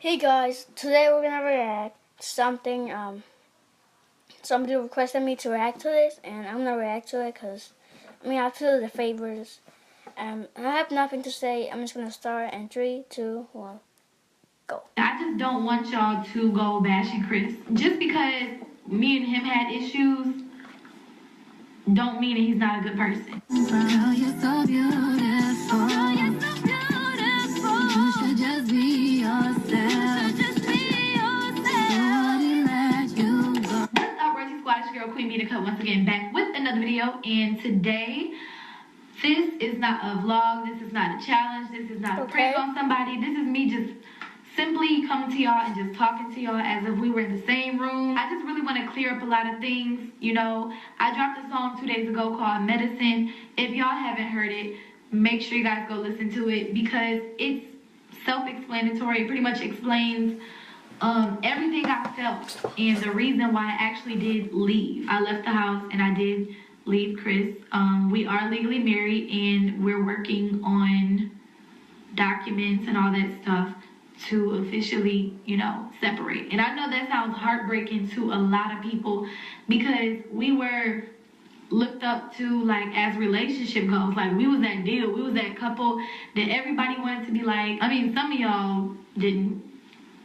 Hey guys, today we're gonna react to something. Somebody requested me to react to this, and I'm gonna react to it because I feel the favors. I have nothing to say. I'm just gonna start in 3, 2, 1, go. I just don't want y'all to go bashing Chris. Just because me and him had issues, don't mean that he's not a good person. Girl, you're so beautiful. Girl, you're so beautiful. You should just be yourself. What's up, Rosie Squad? It's your girl Queen Bee Cut once again back with another video. And today, this is not a vlog. This is not a challenge. This is not a prank on somebody. This is me just simply coming to y'all and just talking to y'all as if we were in the same room. I just really want to clear up a lot of things. You know, I dropped a song 2 days ago called Medicine. If y'all haven't heard it, make sure you guys go listen to it because it's self-explanatory. It pretty much explains everything I felt and the reason why I actually did leave. I left the house and I did leave Chris. We are legally married and we're working on documents and all that stuff to officially, you know, separate. And I know that sounds heartbreaking to a lot of people because we were looked up to, like, as relationship goes. Like, we was that deal. We was that couple that everybody wanted to be like. I mean, some of y'all didn't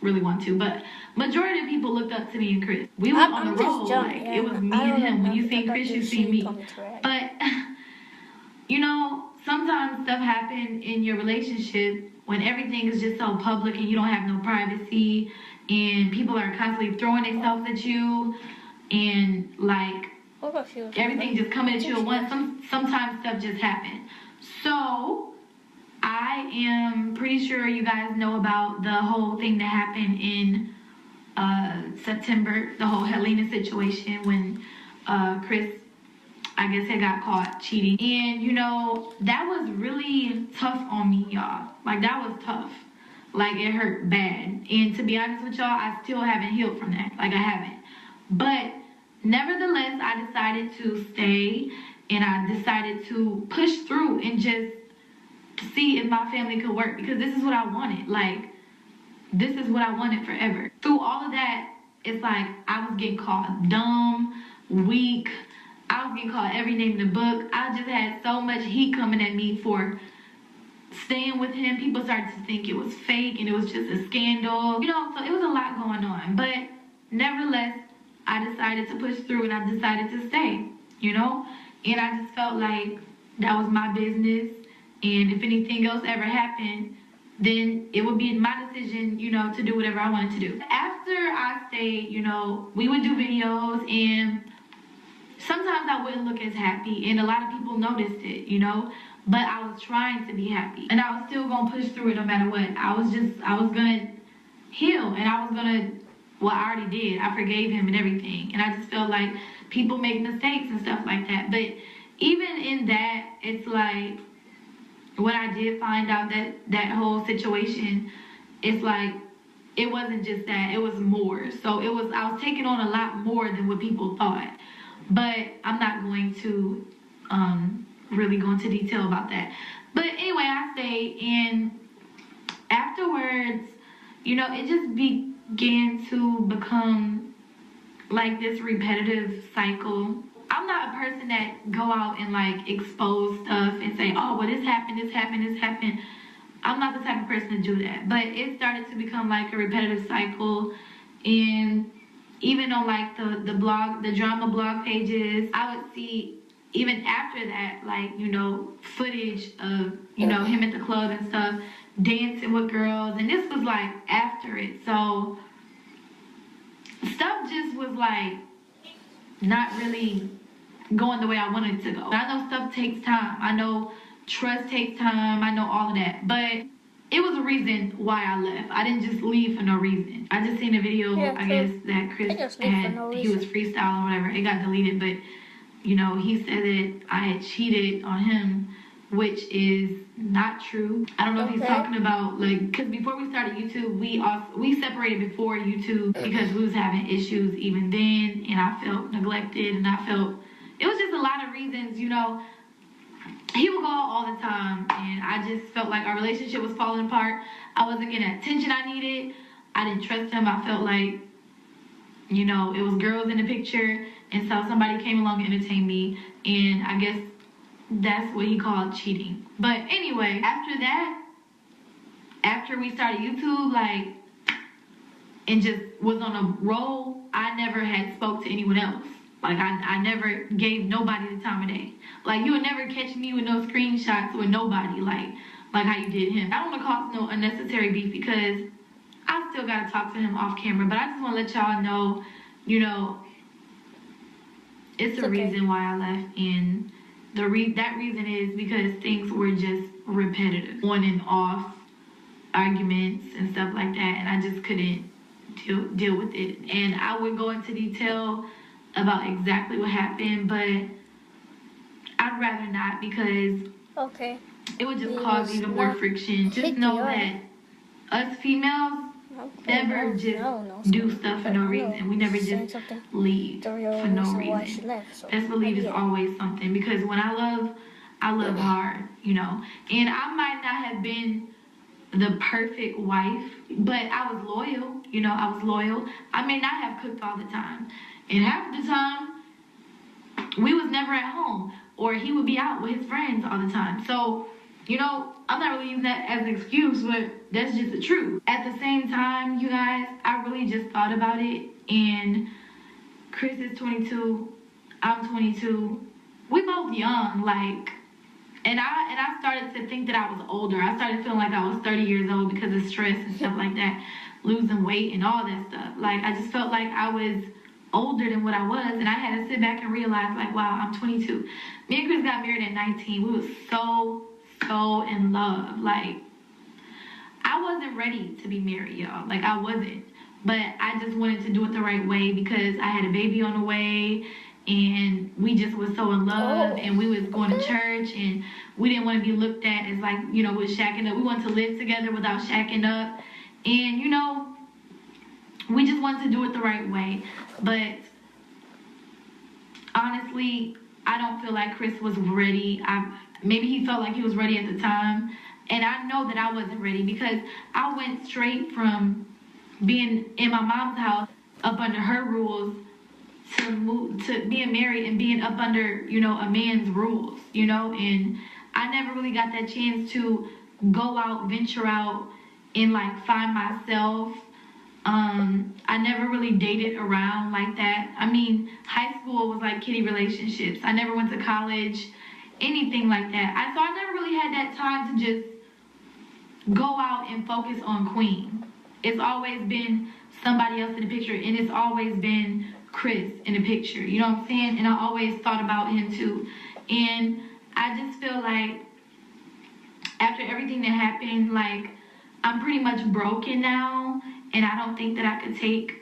really want to, but majority of people looked up to me and Chris. We were on the road. Like, it was me and him. When you see Chris, you see me. But, you know, sometimes stuff happens in your relationship when everything is just so public and you don't have no privacy and people are constantly throwing themselves at you and, like, everything just coming at you at once. Sometimes stuff just happens. So I am pretty sure you guys know about the whole thing that happened in September, the whole Helena situation when Chris, I guess, had got caught cheating. And, you know, that was really tough on me, y'all. Like, that was tough. Like, it hurt bad. And to be honest with y'all, I still haven't healed from that. Like, I haven't. But nevertheless, I decided to stay and I decided to push through and just see if my family could work because this is what I wanted. Like, this is what I wanted forever. Through all of that, it's like I was getting called dumb, weak. I was getting called every name in the book. I just had so much heat coming at me for staying with him. People started to think it was fake and it was just a scandal. You know, so it was a lot going on. But nevertheless, I decided to push through and I decided to stay, you know? And I just felt like that was my business. And if anything else ever happened, then it would be my decision, you know, to do whatever I wanted to do. After I stayed, you know, we would do videos and sometimes I wouldn't look as happy and a lot of people noticed it, you know, but I was trying to be happy and I was still gonna push through it no matter what. I was gonna heal and I was gonna, well, I already did. I forgave him and everything. And I just felt like people make mistakes and stuff like that. But even in that, it's like, when I did find out that whole situation, it's like, it wasn't just that, it was more. So I was taking on a lot more than what people thought. But I'm not going to really go into detail about that. But anyway, I stayed, and afterwards, you know, it just began to become like this repetitive cycle. I'm not a person that go out and like expose stuff and say, oh, well, this happened, this happened, this happened. I'm not the type of person to do that. But it started to become like a repetitive cycle. And even on like the drama blog pages, I would see even after that, like, you know, footage of, you know, him at the club and stuff, dancing with girls. And this was like after it. So stuff just was like not really going the way I wanted it to go. I know stuff takes time. I know trust takes time. I know all of that. But it was a reason why I left. I didn't just leave for no reason. I just seen a video, I guess, that Chris had. He was freestyling or whatever. It got deleted, but, you know, he said that I had cheated on him, which is not true. I don't know if he's talking about, like, because before we started YouTube, we separated before YouTube because we was having issues even then, and I felt neglected, and I felt, it was just a lot of reasons, you know. He would go out all the time, and I just felt like our relationship was falling apart. I wasn't getting the attention I needed. I didn't trust him. I felt like, you know, it was girls in the picture, and so somebody came along and entertained me, and I guess that's what he called cheating. But anyway, after that, after we started YouTube, like, and just was on a roll, I never had spoke to anyone else. Like, I never gave nobody the time of day. Like, you would never catch me with no screenshots with nobody, like how you did him. I don't want to cause no unnecessary beef because I still got to talk to him off camera. But I just want to let y'all know, you know, it's a reason why I left. And that reason is because things were just repetitive. On and off arguments and stuff like that. And I just couldn't deal with it. And I would go into detail about exactly what happened, but I'd rather not because it would just cause even more friction. Just know that us females never just do stuff for no reason. We never just leave for no reason. Best believe it's always something, because when I love hard, you know. And I might not have been the perfect wife, but I was loyal, you know, I was loyal. I may not have cooked all the time. And half the time, we was never at home, or he would be out with his friends all the time. So, you know, I'm not really using that as an excuse, but that's just the truth. At the same time, you guys, I really just thought about it, and Chris is 22, I'm 22. We both young, like, and I started to think that I was older. I started feeling like I was 30 years old because of stress and stuff like that, losing weight and all that stuff. Like, I just felt like I was older than what I was, and I had to sit back and realize, like, wow, I'm 22. Me and Chris got married at 19. We was so in love. Like, I wasn't ready to be married, y'all. Like, I wasn't. But I just wanted to do it the right way because I had a baby on the way, and we just was so in love, and we was going to church, and we didn't want to be looked at as, like, you know, we're shacking up. We wanted to live together without shacking up, and, you know, we just wanted to do it the right way. But honestly, I don't feel like Chris was ready. Maybe he felt like he was ready at the time, and I know that I wasn't ready because I went straight from being in my mom's house up under her rules to being married and being up under, you know, a man's rules, you know. And I never really got that chance to go out, venture out, and, like, find myself. I never really dated around like that. I mean, high school was like kiddie relationships. I never went to college, anything like that. So I never really had that time to just go out and focus on Queen. It's always been somebody else in the picture, and it's always been Chris in the picture. You know what I'm saying? And I always thought about him too. And I just feel like after everything that happened, like, I'm pretty much broken now, and I don't think that I could take,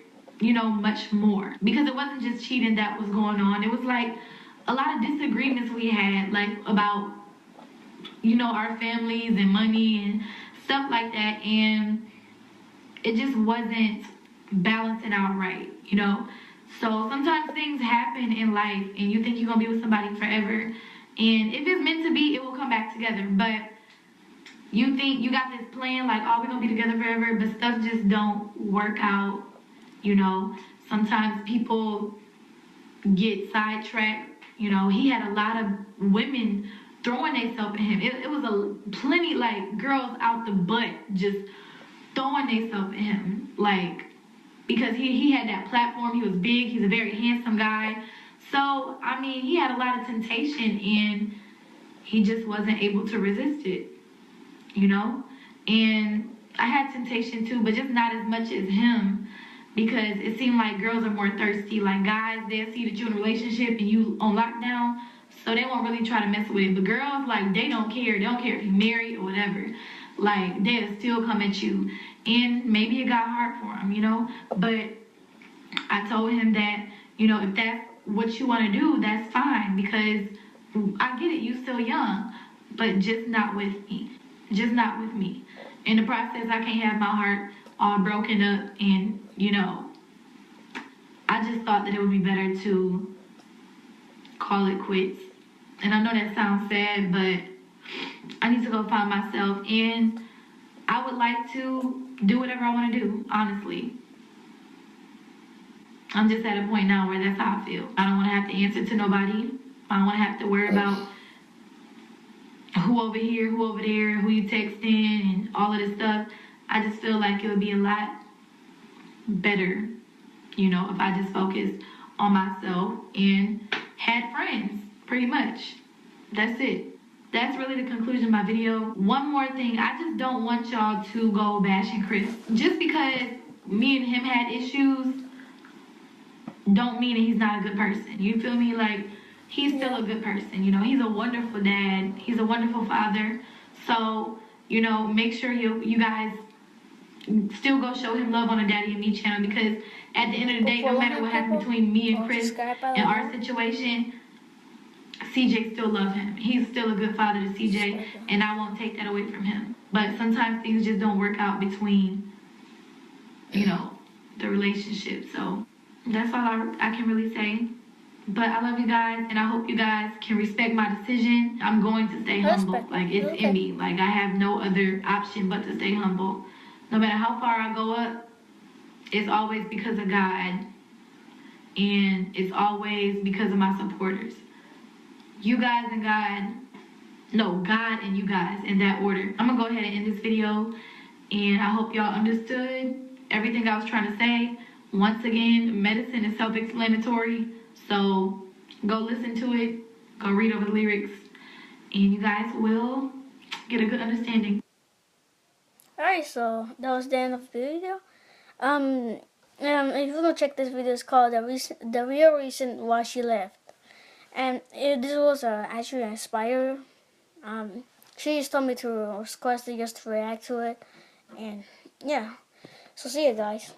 you know, much more. Because it wasn't just cheating that was going on. It was, like, a lot of disagreements we had, like, about, you know, our families and money and stuff like that. And it just wasn't balancing out right, you know. So sometimes things happen in life, and you think you're going to be with somebody forever. And if it's meant to be, it will come back together. But you think you got this plan, like, oh, we're going to be together forever, but stuff just don't work out, you know. Sometimes people get sidetracked. You know, he had a lot of women throwing themselves at him. It was plenty, like, girls out the butt just throwing themselves at him, like, because he had that platform. He was big. He's a very handsome guy. So, I mean, he had a lot of temptation, and he just wasn't able to resist it. You know, and I had temptation too, but just not as much as him, because it seemed like girls are more thirsty. Like, guys, they'll see that you're in a relationship and you on lockdown, so they won't really try to mess with it. But girls, like, they don't care. They don't care if you're married or whatever. Like, they'll still come at you, and maybe it got hard for him, you know. But I told him that, you know, if that's what you want to do, that's fine, because I get it, you still young, but just not with me. Just not with me. In the process, I can't have my heart all broken up, and, you know, I just thought that it would be better to call it quits. And I know that sounds sad, but I need to go find myself. And I would like to do whatever I want to do, honestly. I'm just at a point now where that's how I feel. I don't want to have to answer to nobody. I don't want to have to worry about who over here, who over there, who you texting, and all of this stuff. I just feel like it would be a lot better, you know, if I just focused on myself and had friends, pretty much. That's it. That's really the conclusion of my video. One more thing, I just don't want y'all to go bashing Chris. Just because me and him had issues don't mean that he's not a good person. You feel me? Like, he's still a good person. You know, he's a wonderful dad. He's a wonderful father. So, you know, make sure you guys still go show him love on the Daddy and Me channel, because at the end of the day, no matter what happened between me and Chris and our situation, CJ still loves him. He's still a good father to CJ, and I won't take that away from him. But sometimes things just don't work out between, you know, the relationship. So that's all I can really say. But I love you guys, and I hope you guys can respect my decision. I'm going to stay humble. Like, it's in me. Like, I have no other option but to stay humble. No matter how far I go up, it's always because of God, and it's always because of my supporters. You guys and God. No, God and you guys, in that order. I'm going to go ahead and end this video, and I hope y'all understood everything I was trying to say. Once again, medicine is self-explanatory, so go listen to it, go read over the lyrics, and you guys will get a good understanding. Alright, so that was the end of the video. If you want to check this video, it's called the real reason why she left. And this was actually inspired. She just told me to request it just to react to it, and yeah. So see you guys.